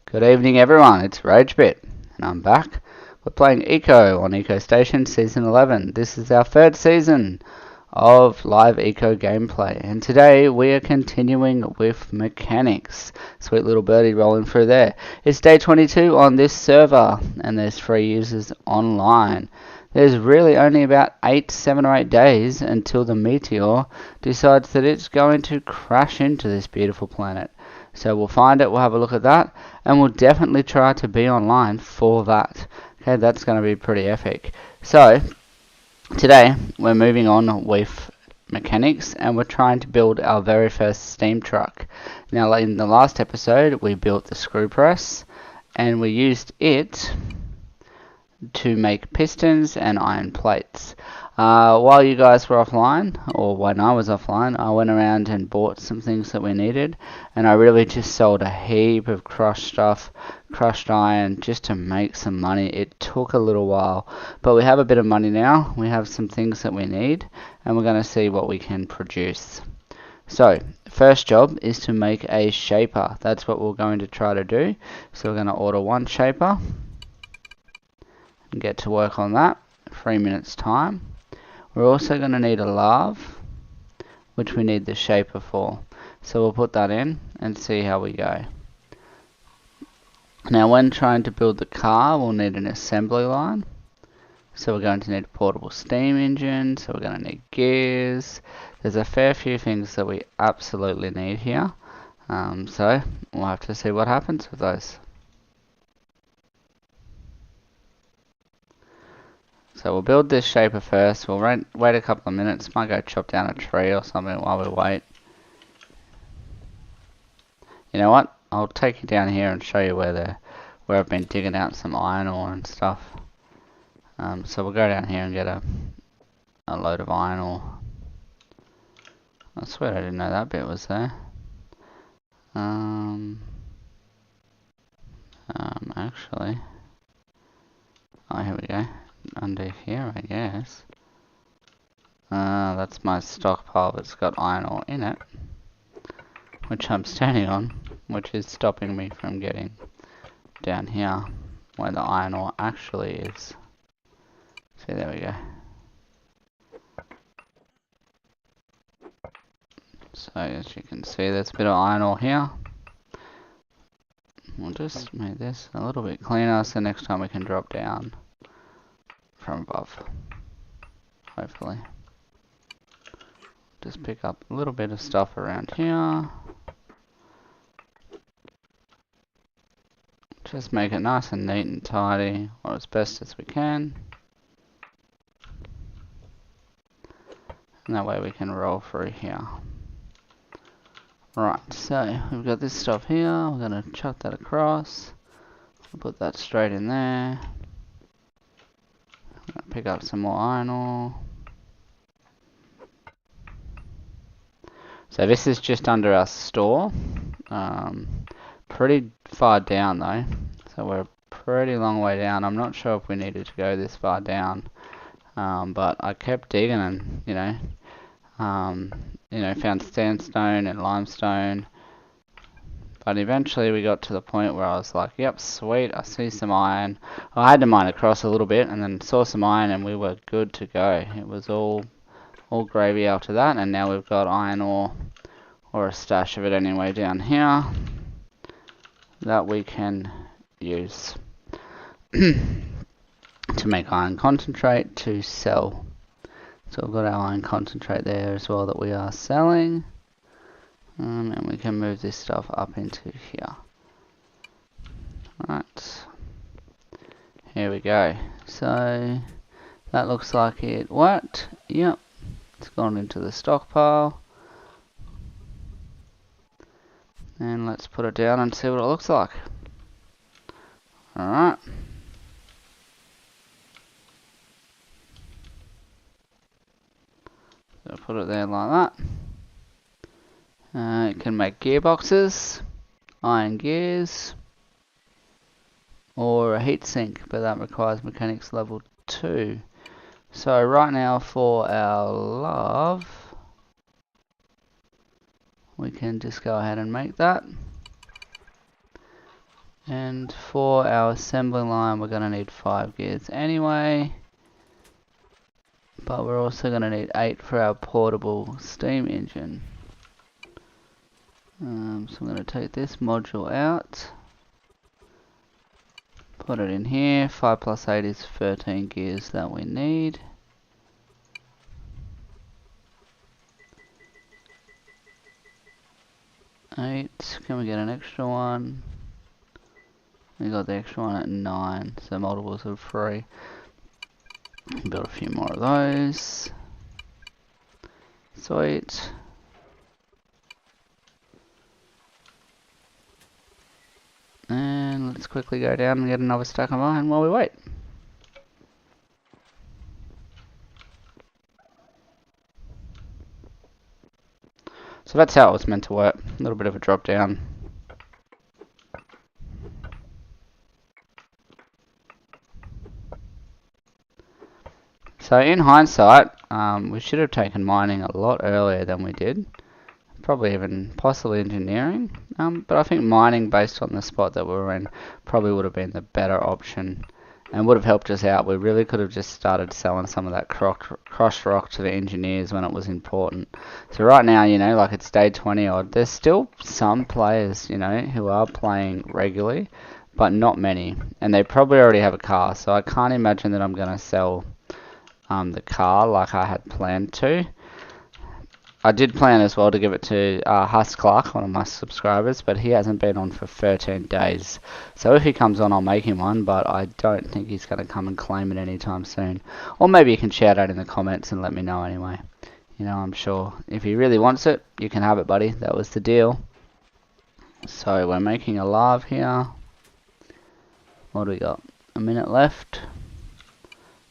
Good evening everyone, it's RageBit, and I'm back. We're playing Eco on Eco Station Season 11. This is our third season of live Eco gameplay, and today we are continuing with mechanics. Sweet little birdie rolling through there. It's day 22 on this server, and there's 3 users online. There's really only about 7 or 8 days until the meteor decides that it's going to crash into this beautiful planet. So we'll find it, we'll have a look at that, and we'll definitely try to be online for that. Okay, that's going to be pretty epic. So, today we're moving on with mechanics, and we're trying to build our very first steam truck. Now, in the last episode, we built the screw press, and we used it to make pistons and iron plates. While you guys were offline, or when I was offline, I went around and bought some things that we needed, and I really just sold a heap of crushed stuff, crushed iron, just to make some money. It took a little while, but we have a bit of money now. We have some things that we need, and we're going to see what we can produce. So, first job is to make a shaper. That's what we're going to try to do. So we're going to order one shaper and get to work on that. 3 minutes time. We're also going to need a lathe, which we need the shaper for. So we'll put that in and see how we go. Now when trying to build the car, we'll need an assembly line. So we're going to need a portable steam engine, so we're going to need gears. There's a fair few things that we absolutely need here. So we'll have to see what happens with those. So we'll build this shaper first. We'll wait a couple of minutes. Might go chop down a tree or something while we wait. You know what? I'll take you down here and show you where I've been digging out some iron ore and stuff. So we'll go down here and get a load of iron ore. I swear I didn't know that bit was there. Actually, oh, here we go. Under here, I guess. That's my stockpile that's got iron ore in it, which I'm standing on, which is stopping me from getting down here where the iron ore actually is. See, there we go. So as you can see, there's a bit of iron ore here. We'll just make this a little bit cleaner so next time we can drop down from above, hopefully. Just pick up a little bit of stuff around here. Just make it nice and neat and tidy, or as best as we can. And that way we can roll through here. Right, so we've got this stuff here. We're going to chuck that across. We'll put that straight in there. Pick up some more iron ore. So this is just under our store. Pretty far down though. So we're a pretty long way down. I'm not sure if we needed to go this far down. But I kept digging and, found sandstone and limestone. But eventually we got to the point where I was like, yep, sweet, I see some iron. I had to mine across a little bit and then saw some iron and we were good to go. It was all gravy after that, and now we've got iron ore, or a stash of it anyway, down here that we can use to make iron concentrate to sell. So we've got our iron concentrate there as well that we are selling. And we can move this stuff up into here. Right. Here we go. So that looks like it worked. Yep. It's gone into the stockpile. And let's put it down and see what it looks like. Alright. So put it there like that. It can make gearboxes, iron gears, or a heatsink, but that requires mechanics level 2. So right now for our lathe, we can just go ahead and make that. And for our assembly line, we're going to need 5 gears anyway. But we're also going to need 8 for our portable steam engine. So I'm going to take this module out. Put it in here. 5 plus 8 is 13 gears that we need. Eight. Can we get an extra one? We got the extra one at 9, so multiples of 3. Build a few more of those. Sweet. And let's quickly go down and get another stack of iron while we wait. So that's how it was meant to work. A little bit of a drop down. So in hindsight, we should have taken mining a lot earlier than we did. Probably even possibly engineering. But I think mining, based on the spot that we were in, probably would have been the better option and would have helped us out. We really could have just started selling some of that crushed rock to the engineers when it was important. So right now, you know, like it's day 20 odd, there's still some players, you know, who are playing regularly, but not many. And they probably already have a car, so I can't imagine that I'm going to sell the car like I had planned to. I did plan as well to give it to Huss Clark, one of my subscribers, but he hasn't been on for 13 days. So if he comes on, I'll make him one, but I don't think he's going to come and claim it anytime soon. Or maybe you can shout out in the comments and let me know anyway. You know, I'm sure if he really wants it, you can have it, buddy. That was the deal. So we're making a lathe here. What do we got? A minute left.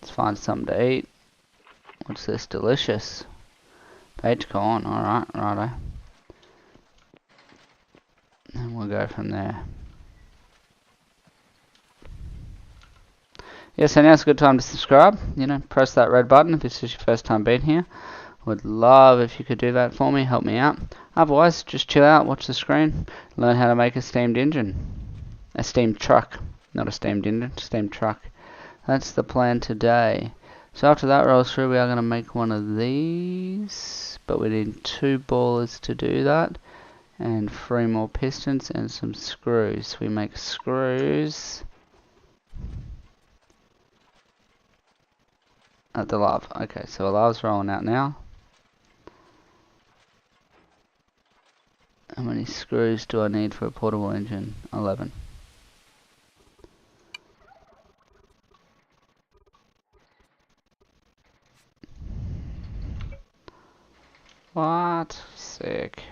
Let's find something to eat. What's this? Delicious. Page corn, alright, righto. And we'll go from there. Yeah, so now's a good time to subscribe. You know, press that red button if this is your first time being here. Would love if you could do that for me, help me out. Otherwise, just chill out, watch the screen, learn how to make a steamed engine. A steamed truck, not a steamed engine, steamed truck. That's the plan today. So after that rolls through, we are going to make one of these, but we need 2 ballers to do that, and 3 more pistons and some screws. We make screws at the lathe. Okay, so the lathe's rolling out now. How many screws do I need for a portable engine? 11. What? Sick.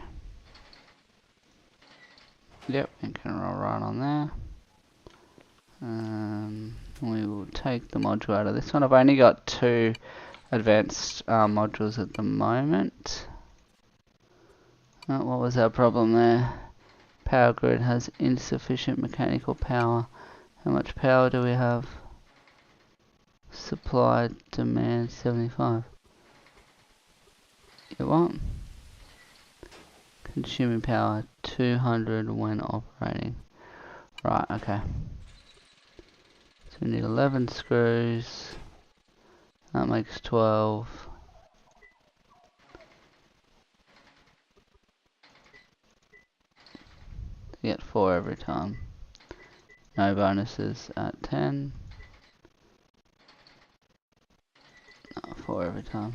Yep, it can roll right on there. We will take the module out of this one. I've only got 2 advanced modules at the moment. What was our problem there? Power grid has insufficient mechanical power. How much power do we have? Supply, demand 75. You what? Consuming power 200 when operating. Right, okay. So we need 11 screws. That makes 12. You get 4 every time. No bonuses at 10. No, 4 every time.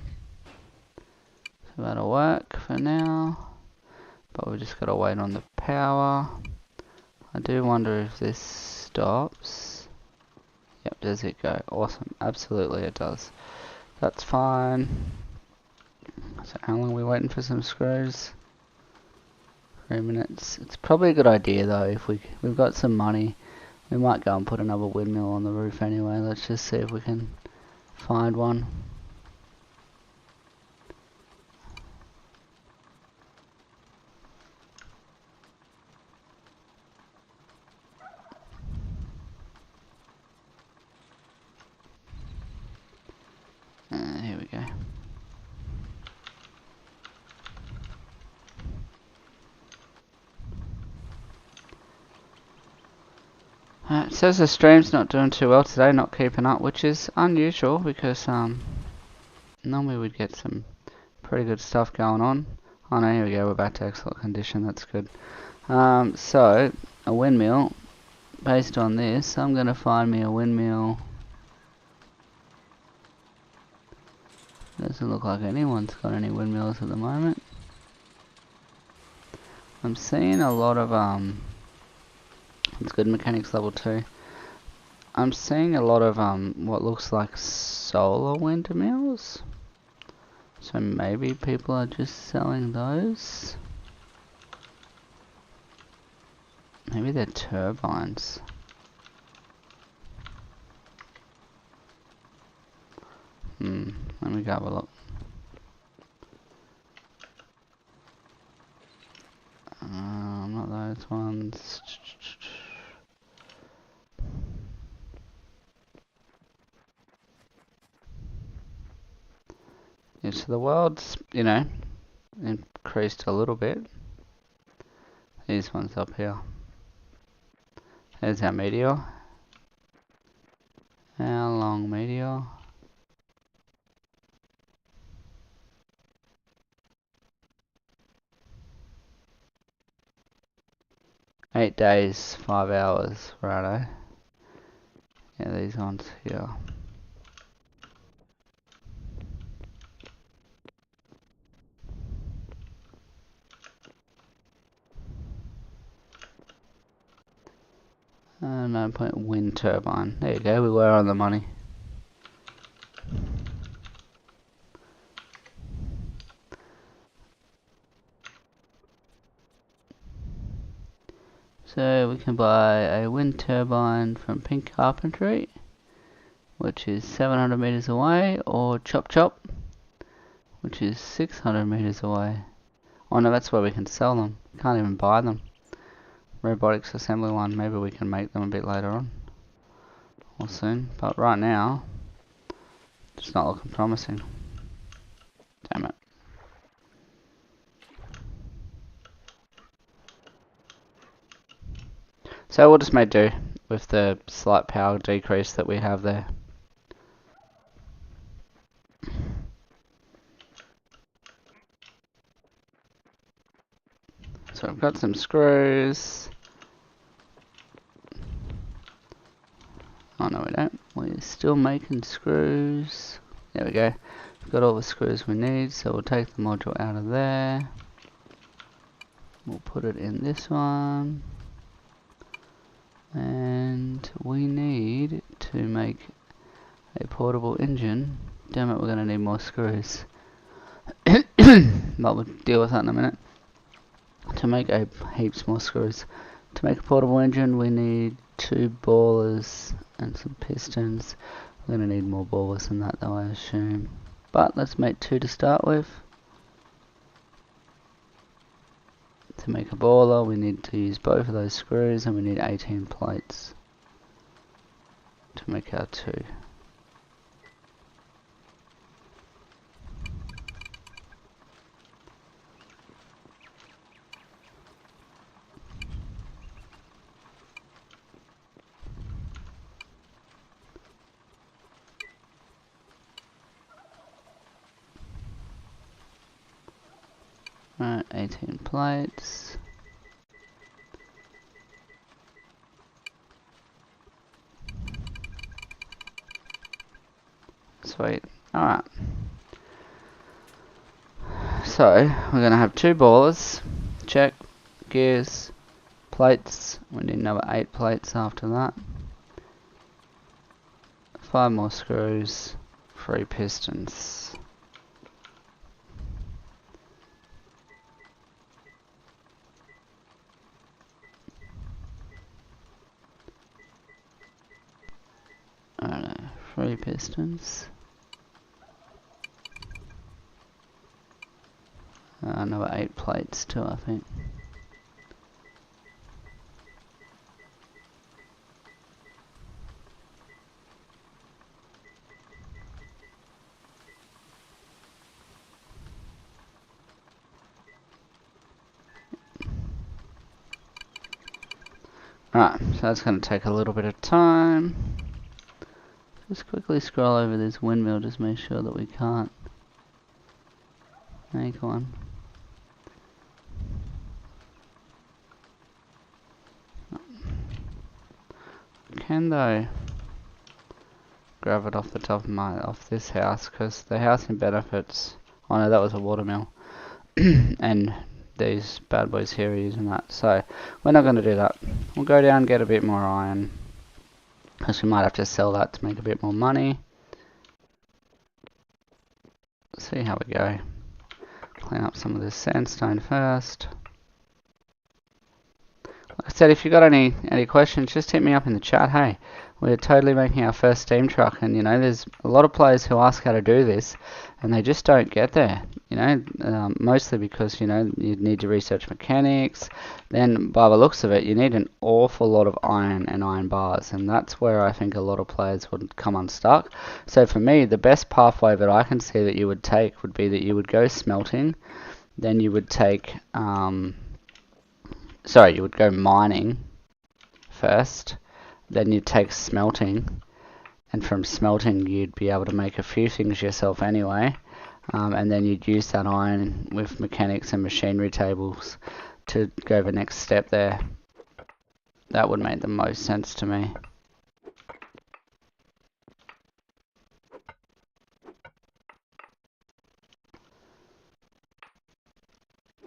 So that'll work for now. But we just gotta wait on the power. I do wonder if this stops. Yep, does it go? Awesome. Absolutely it does. That's fine. So how long are we waiting for some screws? 3 minutes. It's probably a good idea though, if we've got some money. We might go and put another windmill on the roof anyway. Let's just see if we can find one. Here we go. It says the stream's not doing too well today, not keeping up, which is unusual because normally we'd get some pretty good stuff going on. Oh no, here we go, we're back to excellent condition, that's good. So, a windmill, based on this, I'm going to find me a windmill. Doesn't look like anyone's got any windmills at the moment. I'm seeing a lot of, it's good, mechanics level 2. I'm seeing a lot of, what looks like solar windmills. So maybe people are just selling those. Maybe they're turbines. Let me go have a look. Not those ones. Yeah, so the world's, you know, increased a little bit. These ones up here. There's our meteor. Our long meteor. Eight days, 5 hours, righto. Yeah, these ones here. No point wind turbine. There you go, we were on the money. So we can buy a wind turbine from Pink Carpentry, which is 700 meters away, or Chop Chop, which is 600 meters away. Oh no, that's where we can sell them. Can't even buy them. Robotics assembly line, maybe we can make them a bit later on. Or soon. But right now, it's not looking promising. Damn it. So we'll just make do with the slight power decrease that we have there. So I've got some screws. Oh no, we don't. We're still making screws. There we go. We've got all the screws we need, so we'll take the module out of there. We'll put it in this one. And we need to make a portable engine. Damn it, we're going to need more screws. But we'll deal with that in a minute. To make a heaps more screws. To make a portable engine, we need 2 ballers and some pistons. We're going to need more ballers than that though, I assume. But let's make 2 to start with. To make a baller, we need to use both of those screws, and we need 18 plates to make our 2. Right, 18 plates. Sweet. Alright. So, we're going to have 2 ballers. Check. Gears. Plates. We need another 8 plates after that. 5 more screws. 3 pistons. I don't know, 3 pistons. Another 8 plates too, I think. Right, so that's going to take a little bit of time. Just quickly scroll over this windmill, just make sure that we can't make one. Can though grab it off the top of off this house, because the house in benefits. Oh no, that was a watermill. And these bad boys here are using that, so we're not going to do that. We'll go down and get a bit more iron, because we might have to sell that to make a bit more money. Let's see how we go. Clean up some of this sandstone first. Like I said, if you got any questions, just hit me up in the chat. Hey, we're totally making our first steam truck, and you know, there's a lot of players who ask how to do this, and they just don't get there. You know, mostly because you know you need to research mechanics. Then, by the looks of it, you need an awful lot of iron and iron bars, and that's where I think a lot of players would come unstuck. So for me, the best pathway that I can see that you would take would be that you would go smelting, then you would take you would go mining first, then you'd take smelting, and from smelting you'd be able to make a few things yourself anyway, and then you'd use that iron with mechanics and machinery tables to go the next step there. That would make the most sense to me.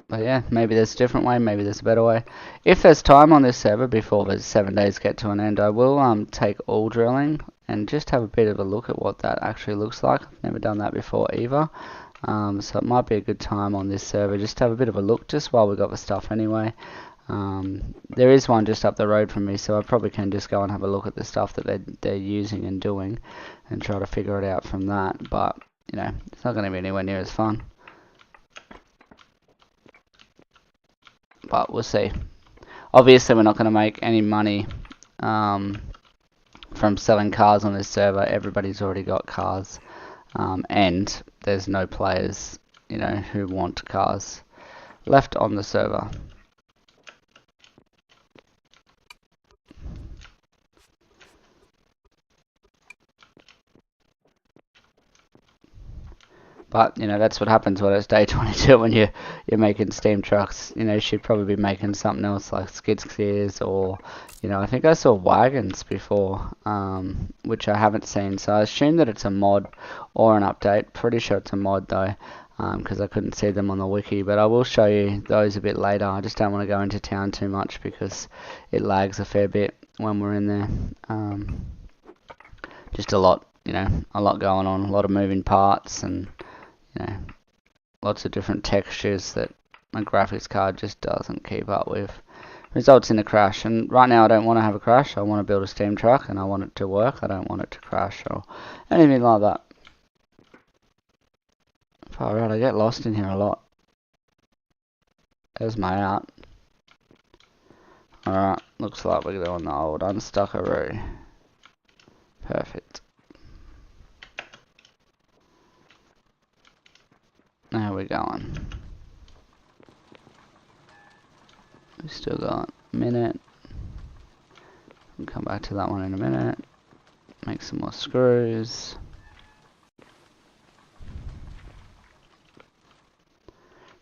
But yeah, maybe there's a different way, maybe there's a better way. If there's time on this server before the 7 days get to an end, I will take all drilling and just have a bit of a look at what that actually looks like. I've never done that before either. So it might be a good time on this server just to have a bit of a look just while we've got the stuff anyway. There is one just up the road from me, so I probably can just go and have a look at the stuff that they're using and doing and try to figure it out from that. But, you know, it's not going to be anywhere near as fun. But we'll see. Obviously, we're not going to make any money from selling cars on this server. Everybody's already got cars, and there's no players, you know, who want cars left on the server. But, you know, that's what happens when it's day 22 when you're making steam trucks. You know, you should probably be making something else like skid steers or, you know, I think I saw wagons before, which I haven't seen. So I assume that it's a mod or an update. Pretty sure it's a mod though, because I couldn't see them on the wiki. But I will show you those a bit later. I just don't want to go into town too much because it lags a fair bit when we're in there. Just a lot, you know, a lot going on, a lot of moving parts and, you know, lots of different textures that my graphics card just doesn't keep up with. Results in a crash, and right now I don't want to have a crash. I want to build a steam truck and I want it to work. I don't want it to crash or anything like that. Far out, I get lost in here a lot. There's my out. Alright, looks like we're doing the old unstuckaroo. Perfect. How we going? We still got a minute. We'll come back to that one in a minute. Make some more screws.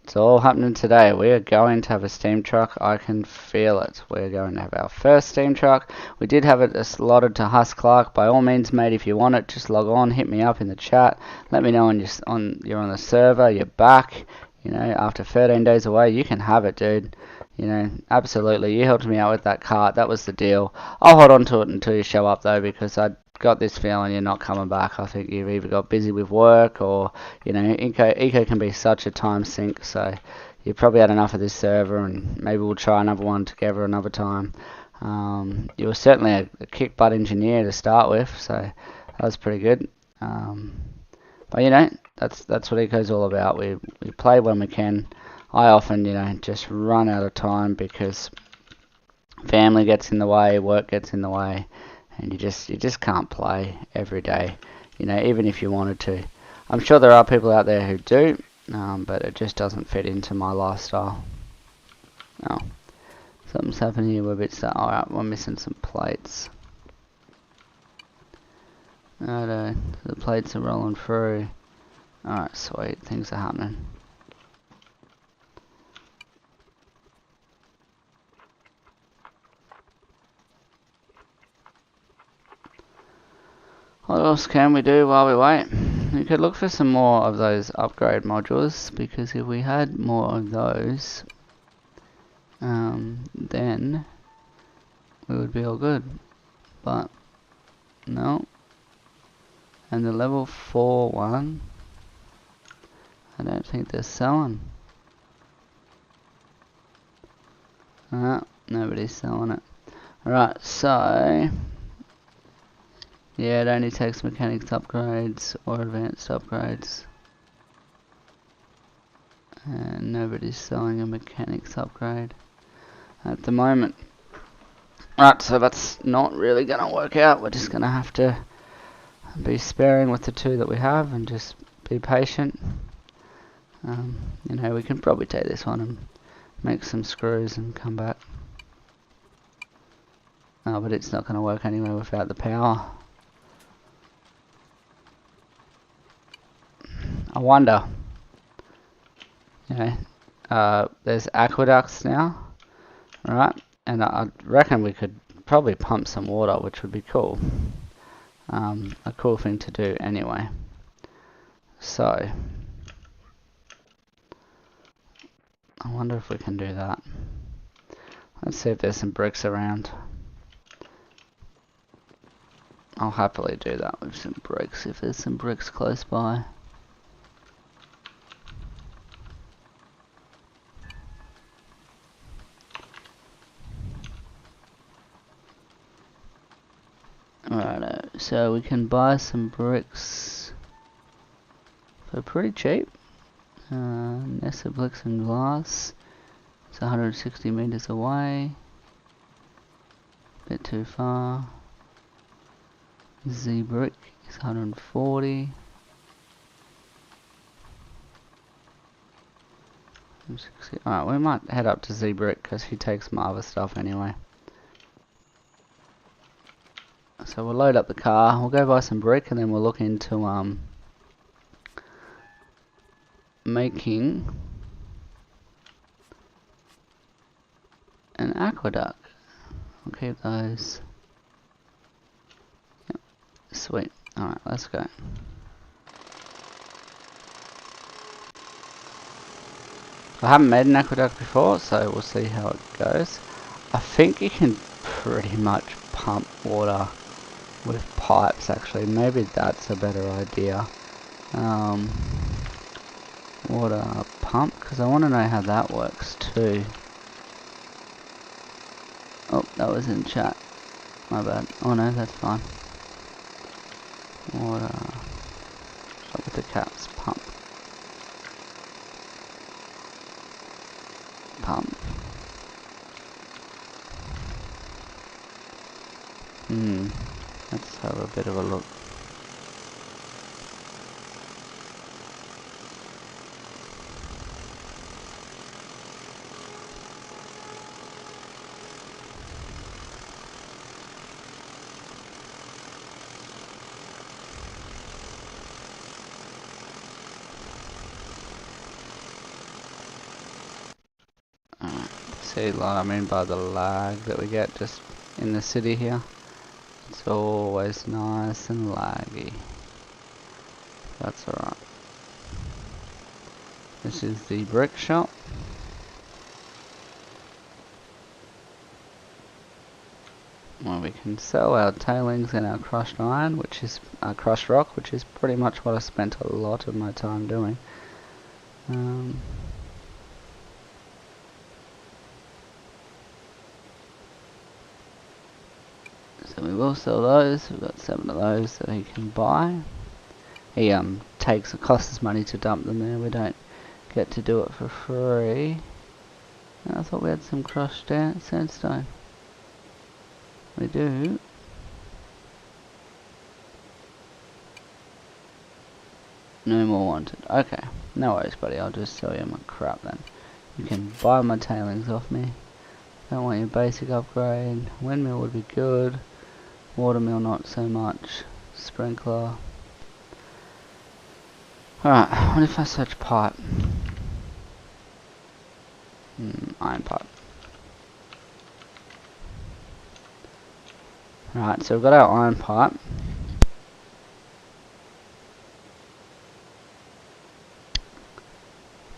It's all happening today. We are going to have a steam truck. I can feel it. We're going to have our first steam truck. We did have it slotted to Huss Clark. By all means, mate, if you want it, just log on, hit me up in the chat. Let me know you're on the server, you're back. You know, after 13 days away, you can have it, dude. You know, absolutely. You helped me out with that cart. That was the deal. I'll hold on to it until you show up, though, because I got this feeling you're not coming back. I think you've either got busy with work or, you know, Eco can be such a time sink, so you've probably had enough of this server and maybe we'll try another one together another time. You were certainly a kick-butt engineer to start with, so that was pretty good. But, you know, that's what Eco's all about. We play when we can. I often, you know, just run out of time because family gets in the way, work gets in the way. And you just can't play every day, you know, even if you wanted to. I'm sure there are people out there who do, but it just doesn't fit into my lifestyle. Oh, Something's happening here. We're a bit stuck. Alright, we're missing some plates. Righto, the plates are rolling through. Alright, sweet. Things are happening. What else can we do while we wait? We could look for some more of those upgrade modules, because if we had more of those, then we would be all good. But no. And the level 4 one, I don't think they're selling. Nobody's selling it. Right, so yeah, it only takes mechanics upgrades or advanced upgrades. And nobody's selling a mechanics upgrade at the moment. Right, so that's not really going to work out. We're just going to have to be sparing with the 2 that we have and just be patient. You know, we can probably take this one and make some screws and come back. Oh, but it's not going to work anyway without the power. I wonder. You know, there's aqueducts now, right? And I reckon we could probably pump some water, which would be cool. A cool thing to do anyway. So, I wonder if we can do that. Let's see if there's some bricks around. I'll happily do that with some bricks if there's some bricks close by. Alright, so we can buy some bricks for pretty cheap. Nessa bricks and glass. It's 160 meters away. Bit too far. Z brick is 140. Alright, we might head up to Z brick because he takes my other stuff anyway. So we'll load up the car, we'll go buy some brick, and then we'll look into making an aqueduct. We'll keep those. Yep. Sweet. Alright, let's go. I haven't made an aqueduct before, so we'll see how it goes. I think you can pretty much pump water with pipes, actually. Maybe that's a better idea. Water pump, because I want to know how that works too. Oh, that was in chat. My bad. Oh no, that's fine. Water. Stop with the caps. Pump. Pump. Let's have a bit of a look. See what I mean by the lag that we get just in the city here. It's always nice and laggy. That's alright. This is the brick shop. Well, we can sell our tailings and our crushed iron, which is crushed rock, which is pretty much what I spent a lot of my time doing. So we will sell those. We've got 7 of those that he can buy. He costs us money to dump them there. We don't get to do it for free. I thought we had some crushed sandstone. We do. No more wanted. Okay, no worries, buddy. I'll just sell you my crap then. You can buy my tailings off me Don't want your basic upgrade. Windmill would be good. Watermill not so much. Sprinkler. Alright, what if I search pipe? Iron pipe. Alright, so we've got our iron pipe.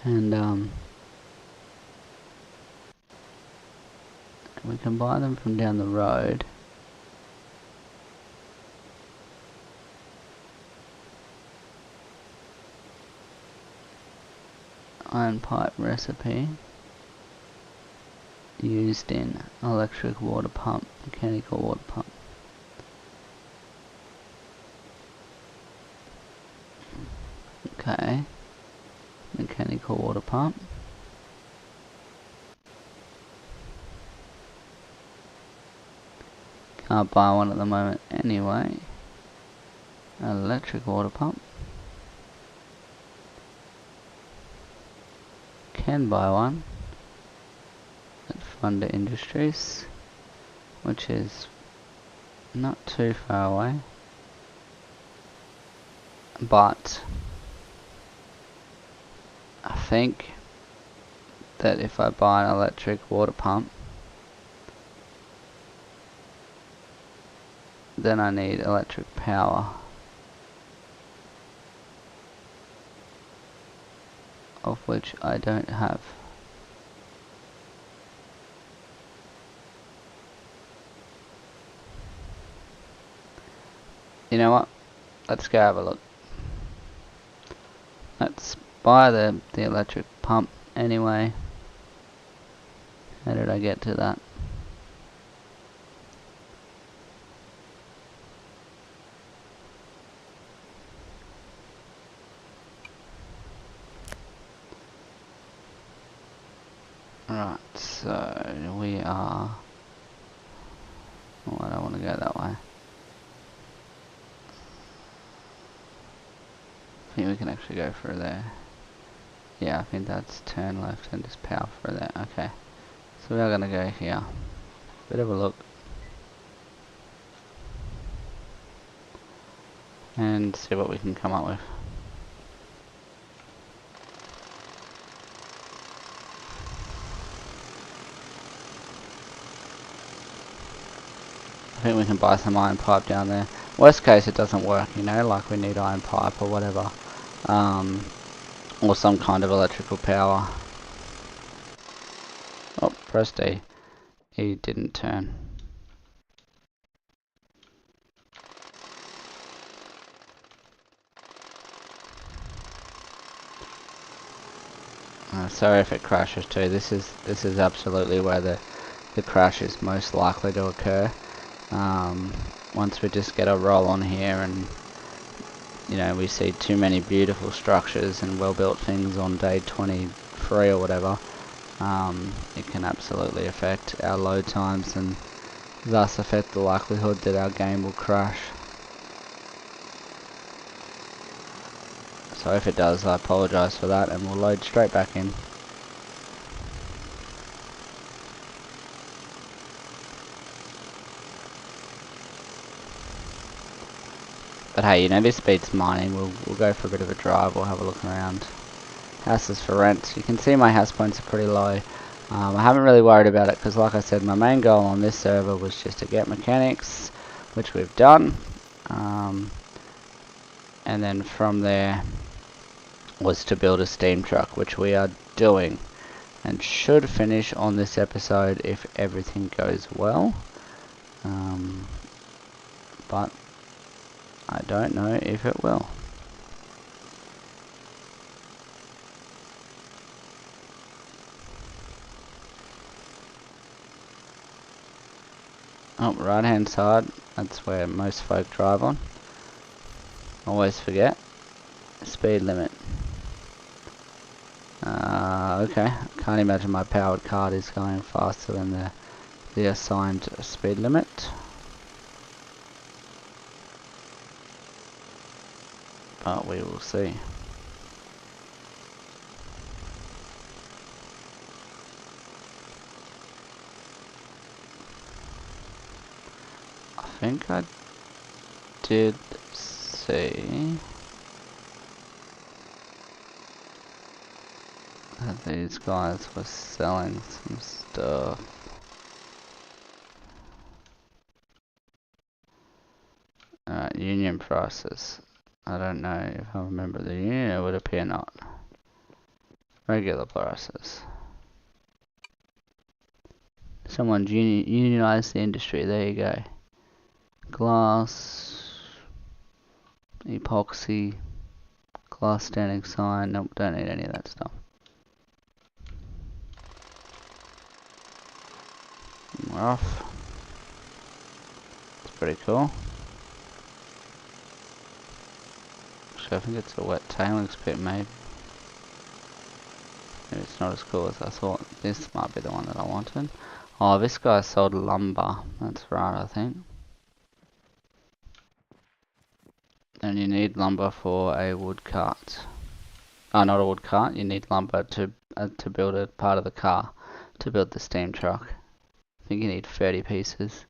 And we can buy them from down the road. Iron pipe recipe used in electric water pump, mechanical water pump. Okay, mechanical water pump. Can't buy one at the moment anyway. Electric water pump. Can buy one at Funder Industries, which is not too far away. But I think that if I buy an electric water pump, then I need electric power, of which I don't have. You know what? Let's go have a look. Let's buy the electric pump anyway. How did I get to that? Right, so we are... Oh, I don't want to go that way. I think we can actually go through there. Yeah, I think that's turn left and just power through there. Okay, so we are going to go here. Bit of a look. And see what we can come up with. I think we can buy some iron pipe down there. Worst case it doesn't work, you know, like we need iron pipe or whatever. Or some kind of electrical power. Oh, pressed E. E didn't turn. Sorry if it crashes too. This is absolutely where the crash is most likely to occur. Once we just get a roll on here and you know we see too many beautiful structures and well built things on day 23 or whatever, it can absolutely affect our load times and thus affect the likelihood that our game will crash. So if it does, I apologise for that, and we'll load straight back in. But hey, you know, this beats mining. We'll go for a bit of a drive. We'll have a look around. Houses for rent. You can see my house points are pretty low. I haven't really worried about it because, like I said, my main goal on this server was just to get mechanics, which we've done. And then from there was to build a steam truck, which we are doing and should finish on this episode if everything goes well. But I don't know if it will. Oh, right hand side, that's where most folk drive on. Always forget. Speed limit. Okay, can't imagine my powered cart is going faster than the assigned speed limit. But we will see. think I did see that these guys were selling some stuff. Alright, union prices. I don't know if I remember the union, it would appear not. Regular prices. Someone unionized the industry, there you go. Glass, epoxy, glass standing sign. Nope, don't need any of that stuff. We're off. It's pretty cool. Actually, I think it's a wet tailings pit, maybe. Maybe it's not as cool as I thought. This might be the one that I wanted. Oh, this guy sold lumber. That's right, I think. And you need lumber for a wood cart. Oh, not a wood cart. You need lumber to build a part of the car, to build the steam truck. I think you need 30 pieces.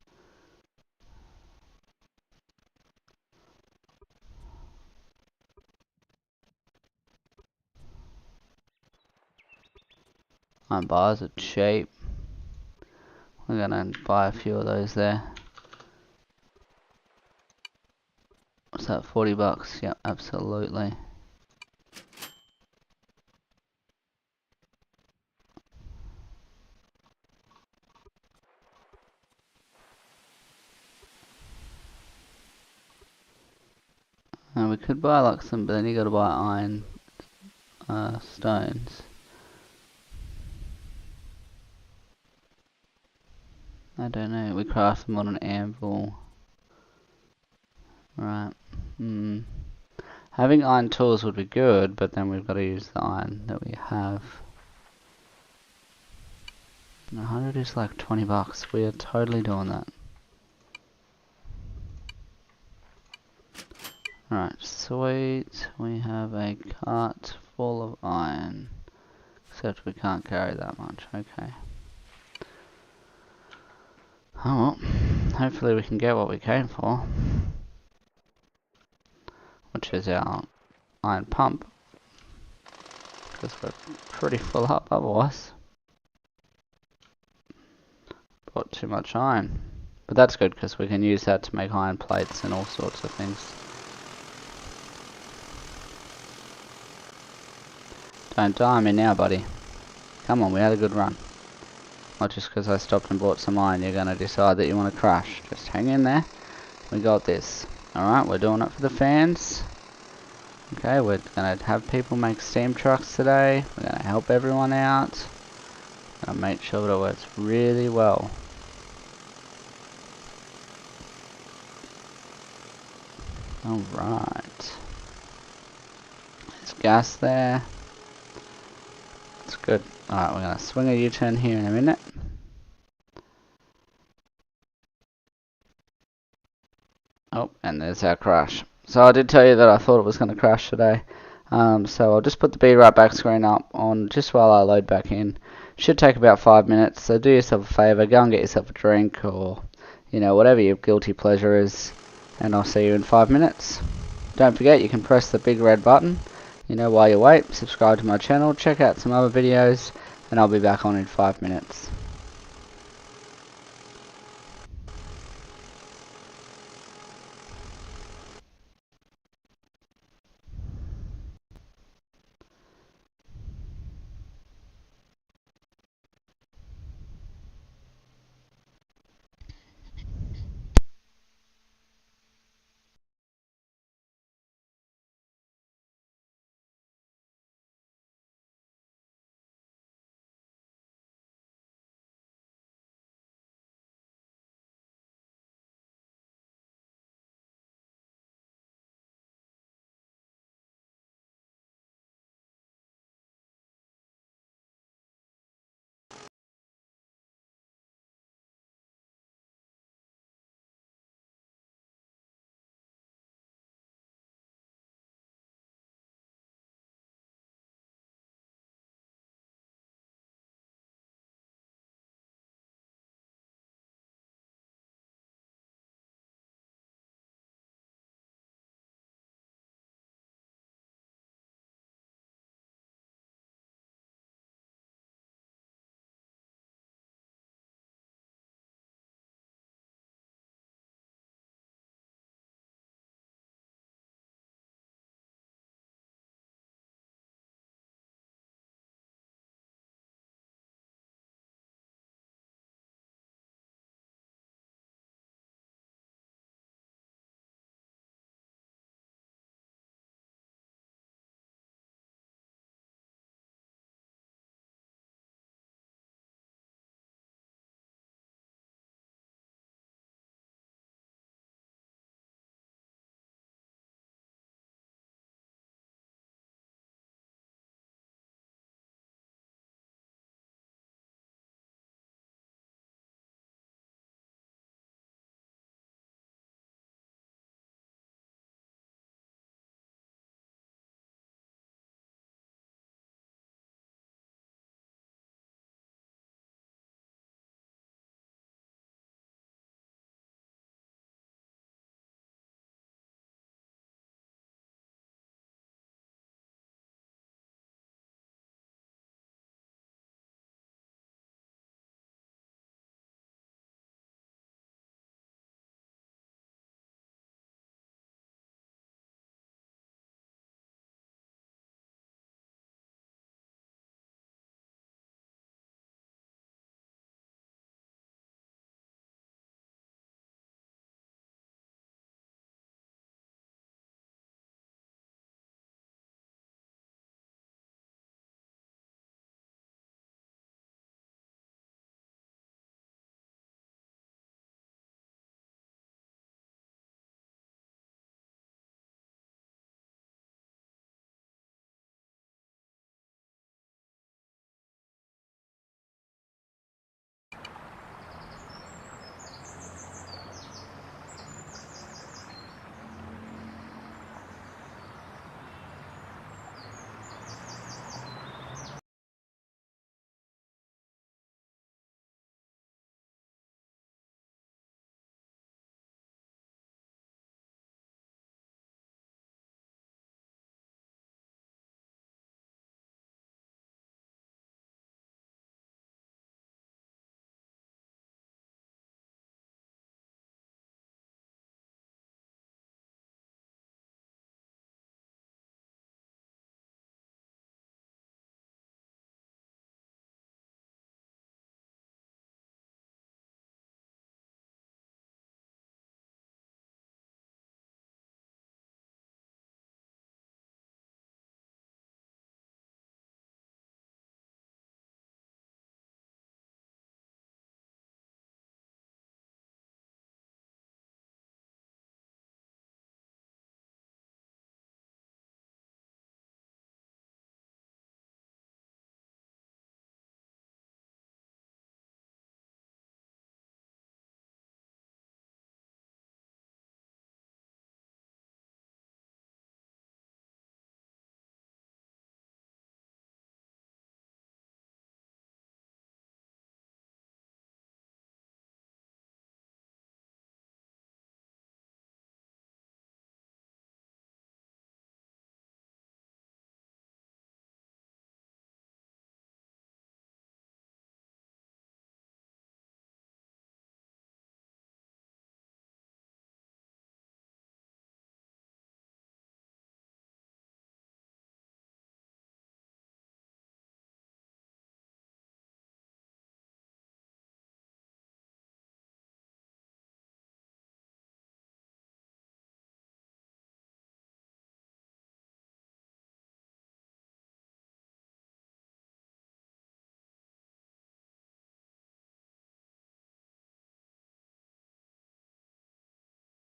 Iron bars are cheap. We're gonna buy a few of those there. What's that, 40 bucks? Yep, absolutely. And we could buy like some, but then you gotta buy iron stones. I don't know, we craft them on an anvil. Right. Having iron tools would be good, but then we've got to use the iron that we have. 100 is like 20 bucks. We are totally doing that. Alright, sweet. We have a cart full of iron. Except we can't carry that much. Okay. Oh well. Hopefully we can get what we came for. Which is our iron pump. Because we're pretty full up otherwise. Bought too much iron. But that's good because we can use that to make iron plates and all sorts of things. Don't die on me now, buddy. Come on, we had a good run. Not just because I stopped and bought some iron, you're going to decide that you want to crash. Just hang in there. We got this. Alright, we're doing it for the fans. Okay, we're going to have people make steam trucks today. We're going to help everyone out. Going to make sure that it works really well. Alright. There's gas there. That's good. Alright, we're going to swing a U-turn here in a minute. Oh, and there's our crash. So I did tell you that I thought it was going to crash today. So I'll just put the Be Right Back screen up on just while I load back in. Should take about 5 minutes. So do yourself a favour, go and get yourself a drink or, you know, whatever your guilty pleasure is. And I'll see you in 5 minutes. Don't forget, you can press the big red button. You know, while you wait, subscribe to my channel, check out some other videos, and I'll be back on in 5 minutes.